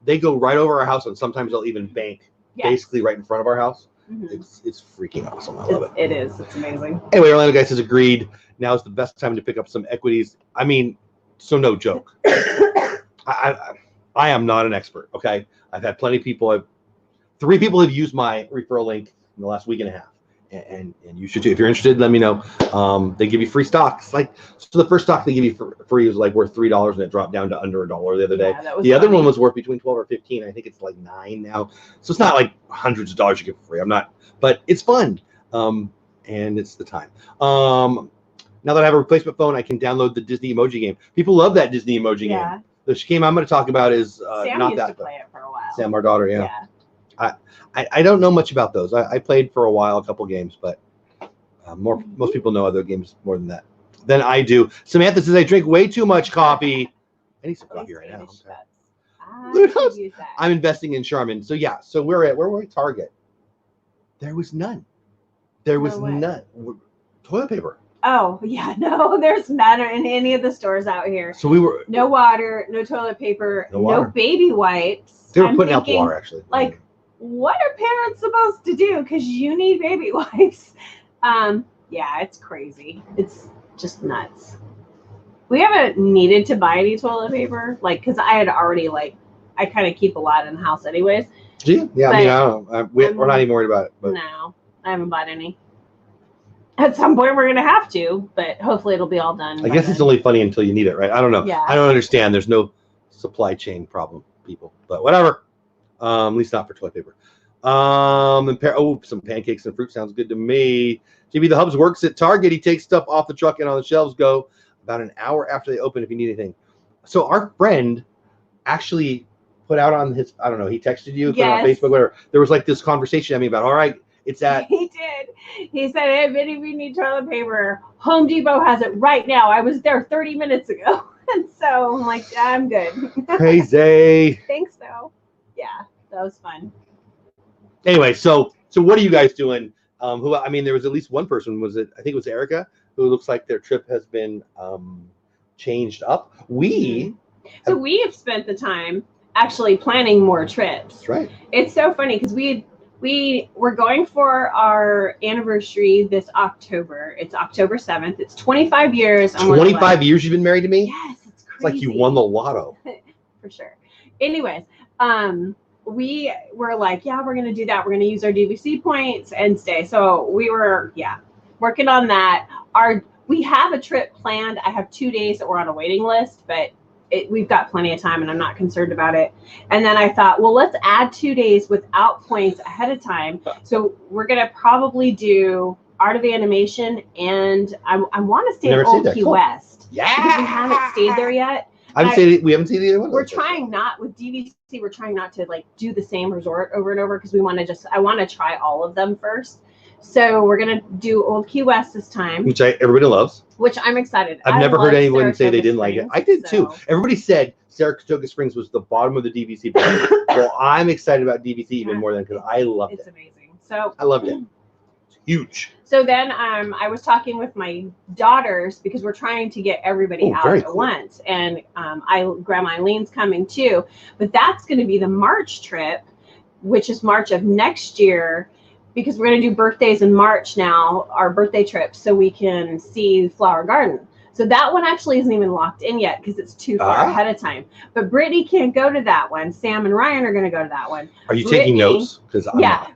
S2: they go right over our house, and sometimes they'll even bank basically right in front of our house. Mm-hmm. It's freaking awesome. I love it.
S1: It is. It's amazing.
S2: Anyway, Orlando Guys has agreed. Now is the best time to pick up some equities. I mean, so no joke. I am not an expert. Okay, I've had plenty of people. 3 people have used my referral link in the last week and a half, and you should too. If you're interested, let me know. They give you free stocks. So the first stock they give you for free was like worth $3, and it dropped down to under $1 the other day. The other one was worth between 12 or 15. I think it's like 9 now. So it's not like hundreds of dollars you get for free. I'm not, but it's fun. And it's the time. Now that I have a replacement phone, I can download the Disney emoji game. People love that Disney emoji game. The game I'm going to talk about is
S1: Sam
S2: not
S1: used
S2: that.
S1: To play it for a while.
S2: Sam, our daughter, yeah. I don't know much about those. I played for a while, a couple games, but most people know other games more than I do. Samantha says I drink way too much coffee. I need some coffee right now. I'm investing in Charmin. So yeah, so where were we? Target. There was none. There was none. Toilet paper.
S1: Oh yeah, no, there's none in any of the stores out here.
S2: So we were
S1: no water, no toilet paper, no baby wipes.
S2: They were putting out the water actually.
S1: Like, what are parents supposed to do? Because you need baby wipes. Yeah, it's crazy. It's just nuts. We haven't needed to buy any toilet paper, because I had already I kind of keep a lot in the house anyways.
S2: Do you? Yeah, I mean, I don't know. We're not even worried about it. But.
S1: No, I haven't bought any. At some point, we're going to have to, but hopefully it'll be all done.
S2: I guess it's only funny until you need it, right? I don't know.
S1: Yeah.
S2: I don't understand. There's no supply chain problem, people. But whatever. At least not for toilet paper. Some pancakes and fruit sounds good to me. JB the Hubs works at Target. He takes stuff off the truck and on the shelves go about an hour after they open if you need anything. So our friend actually put out on his, I don't know, he texted you, put it on Facebook, whatever. There was like this conversation at me about, all right, it's at.
S1: He did. He said, hey, if any of you need toilet paper, Home Depot has it right now. I was there 30 minutes ago. And so I'm like, I'm good.
S2: Crazy.
S1: Thanks, though. Yeah, that was fun.
S2: Anyway, so what are you guys doing? I mean, there was at least one person, I think it was Erica, who looks like their trip has been changed up. We
S1: have spent the time actually planning more trips.
S2: That's right.
S1: It's so funny because we were going for our anniversary this October. It's October 7th. It's 25 years.
S2: 25 years you've been married to me?
S1: Yes, it's crazy.
S2: It's like you won the lotto.
S1: For sure. Anyways, we were like, yeah, we're going to do that. We're going to use our DVC points and stay. So we were, working on that. We have a trip planned. I have 2 days that we're on a waiting list, but we've got plenty of time and I'm not concerned about it. And then I thought, well, let's add 2 days without points ahead of time. So we're going to probably do Art of Animation and I want to stay at Old Key West.
S2: Yeah.
S1: Because we haven't stayed there yet.
S2: We haven't seen either one.
S1: We're trying not with DVC. We're trying not to like do the same resort over and over because I want to try all of them first. So we're gonna do Old Key West this time,
S2: which everybody loves.
S1: Which I'm excited.
S2: I've never heard anyone say they didn't like it. I did too. Everybody said Saratoga Springs was the bottom of the DVC. Well, I'm excited about DVC even more than because I loved it.
S1: It's amazing. So I
S2: loved it. It's huge.
S1: So then I was talking with my daughters because we're trying to get everybody out at once. And Grandma Eileen's coming too. But that's going to be the March trip, which is March of next year, because we're going to do birthdays in March now, our birthday trip, so we can see Flower Garden. So that one actually isn't even locked in yet because it's too far ahead of time. But Brittany can't go to that one. Sam and Ryan are going to go to that one.
S2: Are you taking notes? Because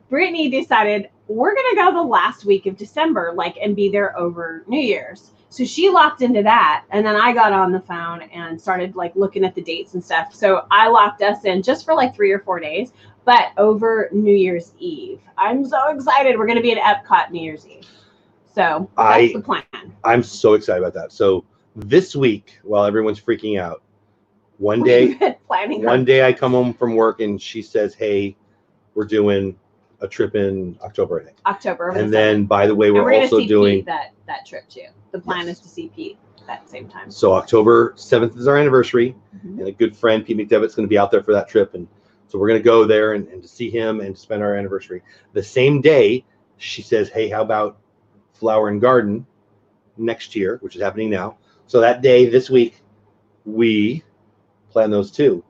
S1: Brittany decided we're going to go the last week of December, and be there over New Year's. So she locked into that, and then I got on the phone and started looking at the dates and stuff. So I locked us in just for 3 or 4 days, but over New Year's Eve. I'm so excited. We're going to be at Epcot New Year's Eve. So that's the plan.
S2: I'm so excited about that. So this week, while everyone's freaking out, one day I come home from work and she says, hey, we're doing a trip in October, I think.
S1: October.
S2: And then, by the way, we're also doing
S1: that trip too. The plan is to see Pete at the same time.
S2: So October 7th is our anniversary, and a good friend, Pete McDevitt's going to be out there for that trip. And so we're going to go there and to see him and to spend our anniversary. The same day, she says, hey, how about Flower and Garden next year, which is happening now. So that day, this week, we plan those two.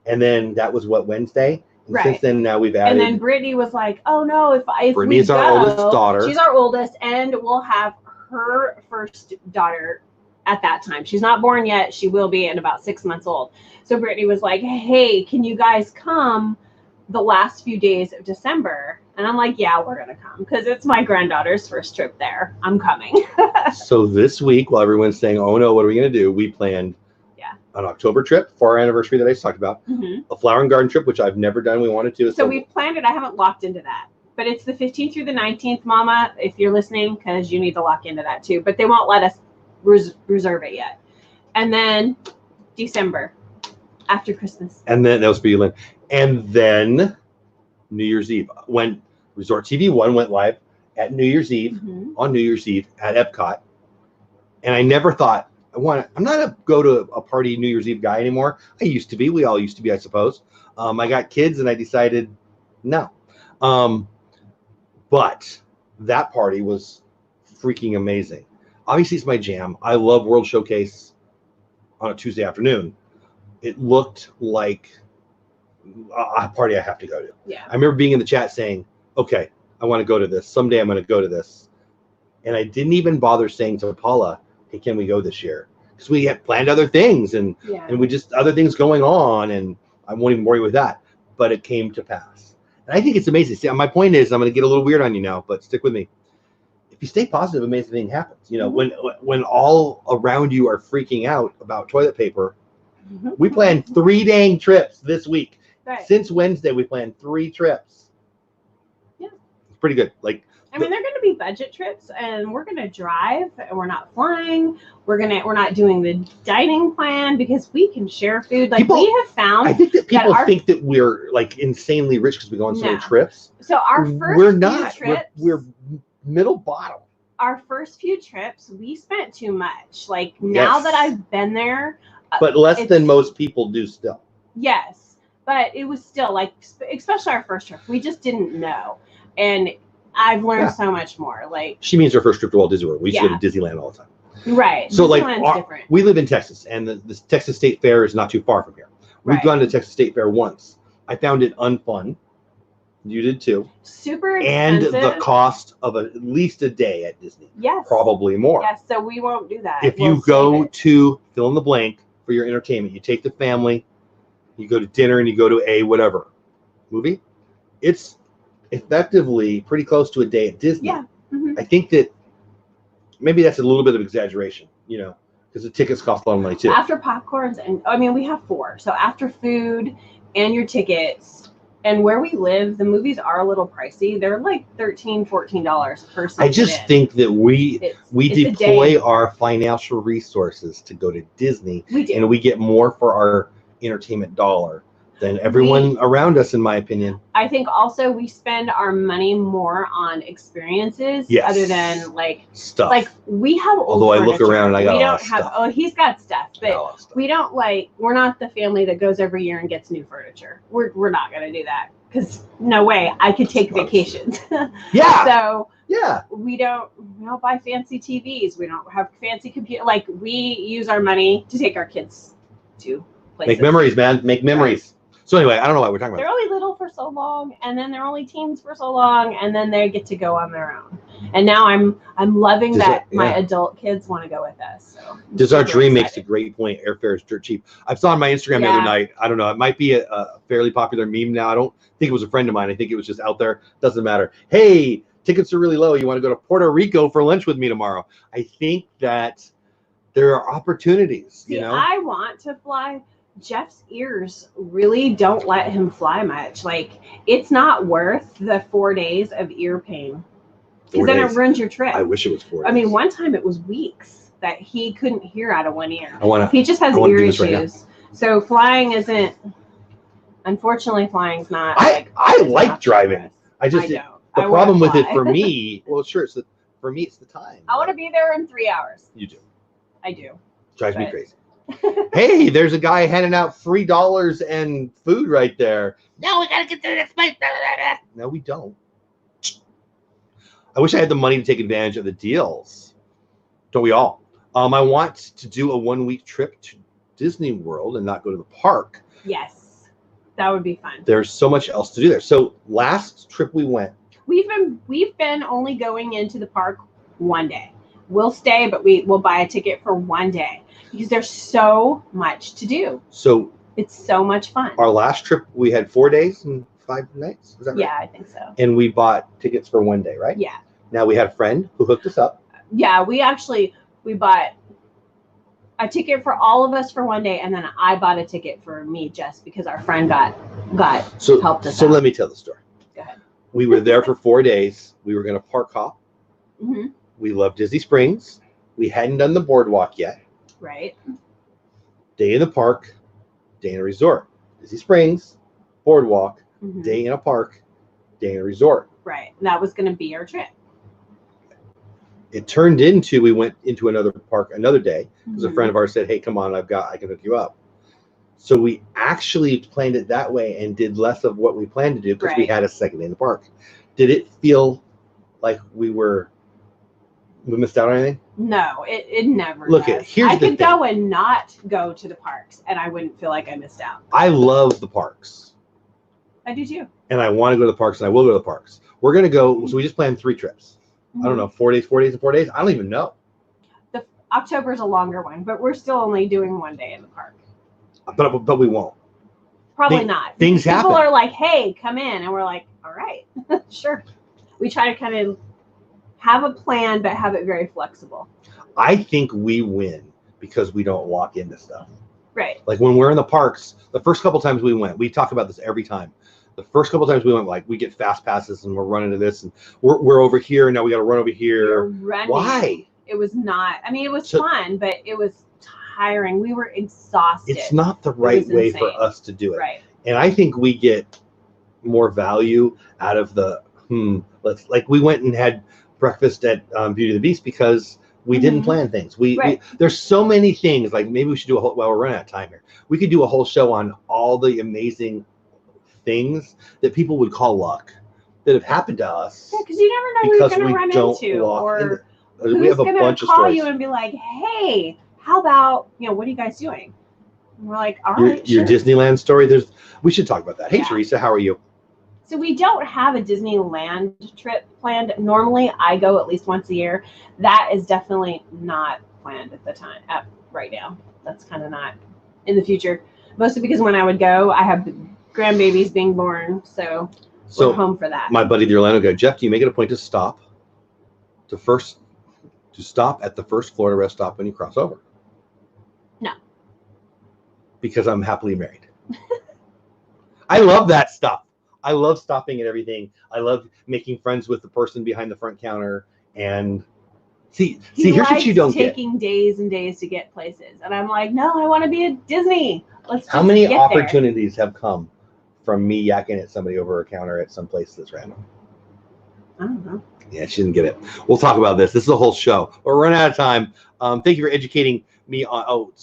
S2: And then that was Wednesday? And since then, now we've added.
S1: And then Brittany was like, oh no, if
S2: Brittany's our oldest daughter.
S1: She's our oldest, and we'll have her first daughter at that time. She's not born yet. She will be in about 6 months old. So Brittany was like, hey, can you guys come the last few days of December? And I'm like, yeah, we're going to come because it's my granddaughter's first trip there. I'm coming.
S2: So this week, while everyone's saying, oh no, what are we going to do? We planned an October trip for our anniversary that I just talked about, a Flower and Garden trip, which I've never done. We wanted to.
S1: So we've planned it. I haven't locked into that. But it's the 15th through the 19th, Mama, if you're listening, because you need to lock into that too. But they won't let us reserve it yet. And then December, after Christmas.
S2: And then that was for you, Lynn. And then New Year's Eve. When Resort TV 1 went live at New Year's Eve, on New Year's Eve at Epcot. And I never thought, I'm not a go to a party New Year's Eve guy anymore. I used to be. We all used to be, I suppose. I got kids and I decided no. But that party was freaking amazing. Obviously, it's my jam. I love World Showcase on a Tuesday afternoon. It looked like a party I have to go to.
S1: Yeah.
S2: I remember being in the chat saying, okay, I want to go to this. Someday I'm going to go to this. And I didn't even bother saying to Paula, hey, can we go this year? Because we had planned other things and we just other things going on, and I won't even worry with that. But it came to pass. And I think it's amazing. See, my point is, I'm going to get a little weird on you now, but stick with me. If you stay positive, amazing thing happens. You know, when all around you are freaking out about toilet paper, we planned 3 dang trips this week.
S1: Right.
S2: Since Wednesday, we planned 3 trips.
S1: Yeah.
S2: It's pretty good. Like,
S1: I mean, they're going to be budget trips, and we're going to drive, and we're not flying. We're not doing the dining plan because we can share food. Like, we have found.
S2: I think that people think that we're like insanely rich because we go on so many trips.
S1: So our first
S2: we're not.
S1: Trips,
S2: we're middle bottom.
S1: Our first few trips, we spent too much. Like, now that I've been there,
S2: but less than most people do still.
S1: Yes, but it was still like, especially our first trip, we just didn't know, and I've learned so much more. Like, she means her first trip to Walt Disney World. We used to go to Disneyland all the time. Right. So like, we live in Texas, and the Texas State Fair is not too far from here. We've gone to the Texas State Fair once. I found it unfun. You did too. Super expensive. And the cost of at least a day at Disney. Yes. Probably more. Yes. So we won't do that. If you go to fill in the blank for your entertainment, you take the family, you go to dinner, and you go to a whatever movie. It's effectively pretty close to a day at Disney. Yeah. Mm-hmm. I think that maybe that's a little bit of exaggeration, you know, because the tickets cost a lot of money too. After popcorns, and I mean, we have 4. So after food and your tickets, and where we live, the movies are a little pricey. They're like $13, $14 per person. I just think that we deploy our financial resources to go to Disney, and we get more for our entertainment dollar than everyone around us, in my opinion. I think also we spend our money more on experiences other than like stuff. Like, we have old furniture. I look around and I got a lot of stuff. Oh, he's got stuff, but we don't we're not the family that goes every year and gets new furniture. We're not gonna do that because no way I could take vacations. Yeah. So yeah, we don't buy fancy TVs. We don't have fancy computer. Like, we use our money to take our kids to places. Make memories, man. Make memories. So anyway, I don't know why we're talking about. They're only little for so long, and then they're only teens for so long, and then they get to go on their own. And now I'm loving that my adult kids want to go with us. So Does Our Dream makes a great point. Airfare is dirt cheap. I saw on my Instagram the other night. I don't know. It might be a fairly popular meme now. I don't think it was a friend of mine. I think it was just out there. Doesn't matter. Hey, tickets are really low. You want to go to Puerto Rico for lunch with me tomorrow? I think that there are opportunities. See, you know, I want to fly. Jeff's ears really don't let him fly much. Like, it's not worth the 4 days of ear pain, because then it ruins your trip. I wish it was 4 days. I mean, one time it was weeks that he couldn't hear out of one ear. He just has ear issues. Right, so flying isn't. Unfortunately, flying's not. I like driving. I don't. The problem with it for me, well, sure, for me it's the time. I want to be there in 3 hours. You do. I do. Drives me crazy. Hey, there's a guy handing out $3 and food right there. No, we gotta get to this place. No, we don't. I wish I had the money to take advantage of the deals. Don't we all? I want to do a 1-week trip to Disney World and not go to the park. Yes, that would be fun. There's so much else to do there. So last trip we went, we've been only going into the park one day. We'll stay, but we'll buy a ticket for 1 day. Because there's so much to do. So it's so much fun. Our last trip, we had 4 days and 5 nights. Is that right? Yeah, I think so. And we bought tickets for 1 day, right? Yeah. Now we had a friend who hooked us up. Yeah, we bought a ticket for all of us for 1 day, and then I bought a ticket for me just because our friend got helped us out. So let me tell the story. Go ahead. We were there for 4 days. We were going to park hop. Mm-hmm. We love Disney Springs. We hadn't done the boardwalk yet. Right. Day in the park, day in a resort. Disney Springs, boardwalk, day in a park, day in a resort. Right. That was going to be our trip. It turned into, we went into another park another day because a friend of ours said, hey, come on, I can hook you up. So we actually planned it that way and did less of what we planned to do because we had a second day in the park. Did it feel like we missed out on anything? No, it never does. Here's the thing. I could go and not go to the parks, and I wouldn't feel like I missed out. I love the parks. I do too. And I want to go to the parks, and I will go to the parks. We're going to go, so we just planned 3 trips. I don't know, 4 days, 4 days, and 4 days? I don't even know. October's a longer one, but we're still only doing 1 day in the park. But we won't. Probably not. Things happen. People are like, hey, come in. And we're like, all all right, sure. We try to kind of have a plan, but have it very flexible.
S2: I think we win because we don't walk into stuff.
S1: Right.
S2: Like when we're in the parks, the first couple times we went, we talk about this every time. The first couple times we went, like we get fast passes and we're running to this and we're over here and now we got to run over here. Why?
S1: It was not. I mean, it was fun, but it was tiring. We were exhausted.
S2: It's not the right way
S1: insane.
S2: for us to do it.
S1: Right.
S2: And I think we get more value out of the like we went and had breakfast at Beauty and the Beast because we didn't plan things. We there's so many things. Like maybe we should do a whole. Well, we're running out of time here. We could do a whole show on all the amazing things that people would call luck that have happened to us.
S1: Yeah, because you never know who you're going to run into, or
S2: we have a bunch of stories.
S1: Call you and be like, "Hey, how about what are you guys doing?" And we're like, "All right,
S2: your Disneyland story." We should talk about that. Hey, Teresa, how are you?
S1: So we don't have a Disneyland trip planned. Normally, I go at least once a year. That is definitely not planned at the time. Right now, that's kind of not in the future. Mostly because when I would go, I have grandbabies being born, so we're home for that.
S2: My buddy, the Orlando guy, Jeff, do you make it a point to stop at the first Florida rest stop when you cross over?
S1: No.
S2: Because I'm happily married. I love that stuff. I love stopping at everything. I love making friends with the person behind the front counter. And see, here's what you don't get.
S1: Taking days and days to get places, and I'm like, no, I want to be at Disney.
S2: How many opportunities have come from me yakking at somebody over a counter at some place that's random?
S1: I don't know.
S2: Yeah, she didn't get it. We'll talk about this. This is a whole show. We're running out of time. Thank you for educating me on.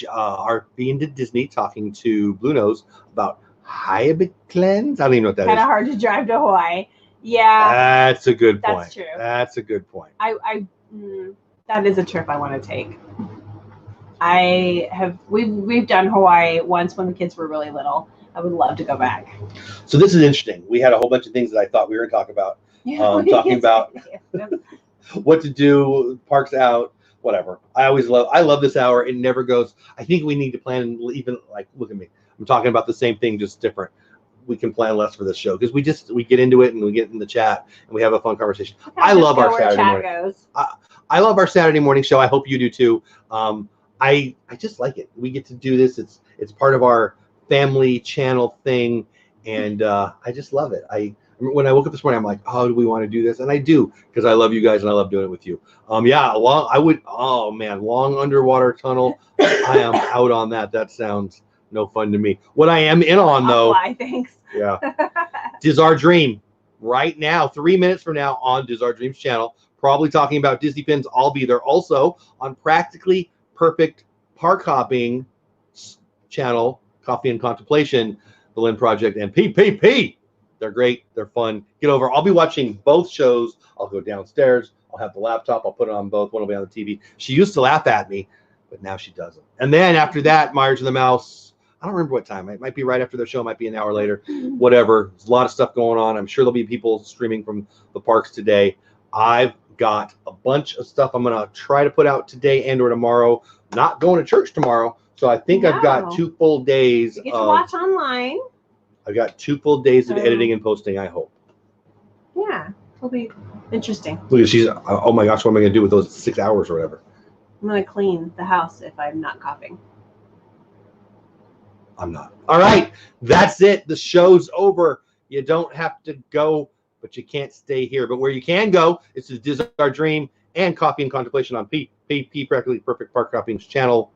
S2: Our being to Disney, talking to Blue Nose about Hyatt cleanse. I don't even know what that is.
S1: Kind of hard to drive to Hawaii. Yeah.
S2: That's a good point.
S1: That's true.
S2: That's a good point.
S1: That is a trip I want to take. We've done Hawaii once when the kids were really little. I would love to go back.
S2: So this is interesting. We had a whole bunch of things that I thought we were going to talk about. Yeah, talking about what to do, parks out, whatever. I love this hour. It never goes. I think we need to plan, even like, look at me. I'm talking about the same thing, just different. We can plan less for this show because we get into it and we get in the chat and we have a fun conversation. I love our Saturday morning. I love our Saturday morning show. I hope you do too. I just like it. We get to do this. It's part of our family channel thing, and I just love it. When I woke up this morning, I'm like, oh, do we want to do this? And I do, because I love you guys and I love doing it with you. Long underwater tunnel. I am out on that. That sounds no fun to me. What I am in on though.
S1: Thanks.
S2: Yeah. Diz Our Dream right now, 3 minutes from now on Diz Our Dreams channel, probably talking about Disney pins. I'll be there also on Practically Perfect Park Hopping channel, Coffee and Contemplation, the Lynn Project, and PPP. They're great. They're fun. Get over. I'll be watching both shows. I'll go downstairs. I'll have the laptop. I'll put it on both. One will be on the TV. She used to laugh at me, but now she doesn't. And then after that, Myers and the Mouse. I don't remember what time. It might be right after the show. It might be an hour later. Whatever. There's a lot of stuff going on. I'm sure there'll be people streaming from the parks today. I've got a bunch of stuff I'm going to try to put out today and or tomorrow. Not going to church tomorrow. So I think I've got 2 full days.
S1: You get to watch online.
S2: I've got 2 full days of editing and posting, I hope.
S1: Yeah, it'll be interesting.
S2: Look, she's, oh my gosh, what am I going to do with those 6 hours or whatever?
S1: I'm going to clean the house if I'm not coughing.
S2: I'm not. All right, that's it. The show's over. You don't have to go, but you can't stay here. But where you can go is to Diz Our Dream and Coffee and Contemplation on PPP, Practically Perfect Park Hopping's channel.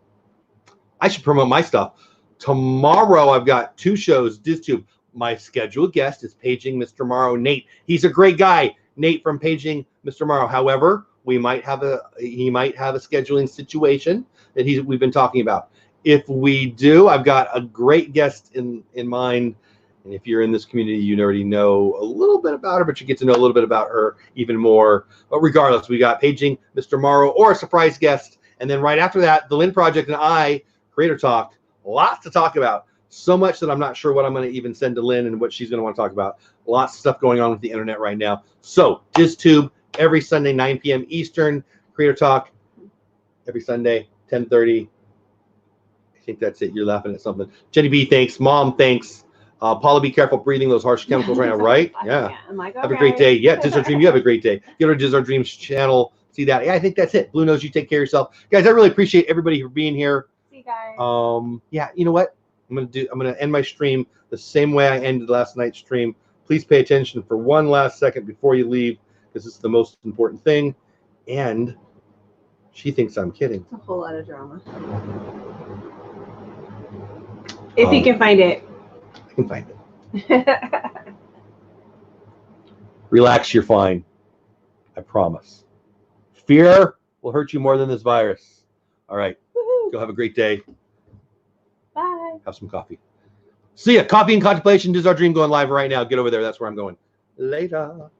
S2: I should promote my stuff. Tomorrow, I've got 2 shows, DizTube. My scheduled guest is Paging Mr. Morrow, Nate. He's a great guy, Nate from Paging Mr. Morrow. However, he might have a scheduling situation that we've been talking about. If we do, I've got a great guest in mind. And if you're in this community, you already know a little bit about her, but you get to know a little bit about her even more. But regardless, we got Paging Mr. Morrow or a surprise guest. And then right after that, the Lynn Project and I, Creator Talk. Lots to talk about. So much that I'm not sure what I'm going to even send to Lynn and what she's going to want to talk about. Lots of stuff going on with the internet right now. So DizTube every Sunday, 9 p.m. Eastern. Creator Talk every Sunday, 10:30. I think that's it. You're laughing at something. Jenny B, thanks. Mom, thanks. Paula, be careful breathing those harsh chemicals right now, right? Yeah.
S1: I'm like,
S2: Have a great day. Yeah, Diz Dream, you have a great day. Get our Diz Dreams channel. See that? Yeah, I think that's it. Blue Nose, you take care of yourself. Guys, I really appreciate everybody for being here.
S1: See you guys.
S2: Yeah, you know what? I'm gonna end my stream the same way I ended last night's stream. Please pay attention for one last second before you leave, because this is the most important thing. And she thinks I'm kidding.
S1: It's a whole lot of drama. If you can find it.
S2: I can find it. Relax, you're fine. I promise. Fear will hurt you more than this virus. All right. Go have a great day.
S1: Bye.
S2: Have some coffee. See ya. Coffee and Contemplation, Diz Dream going live right now. Get over there. That's where I'm going. Later.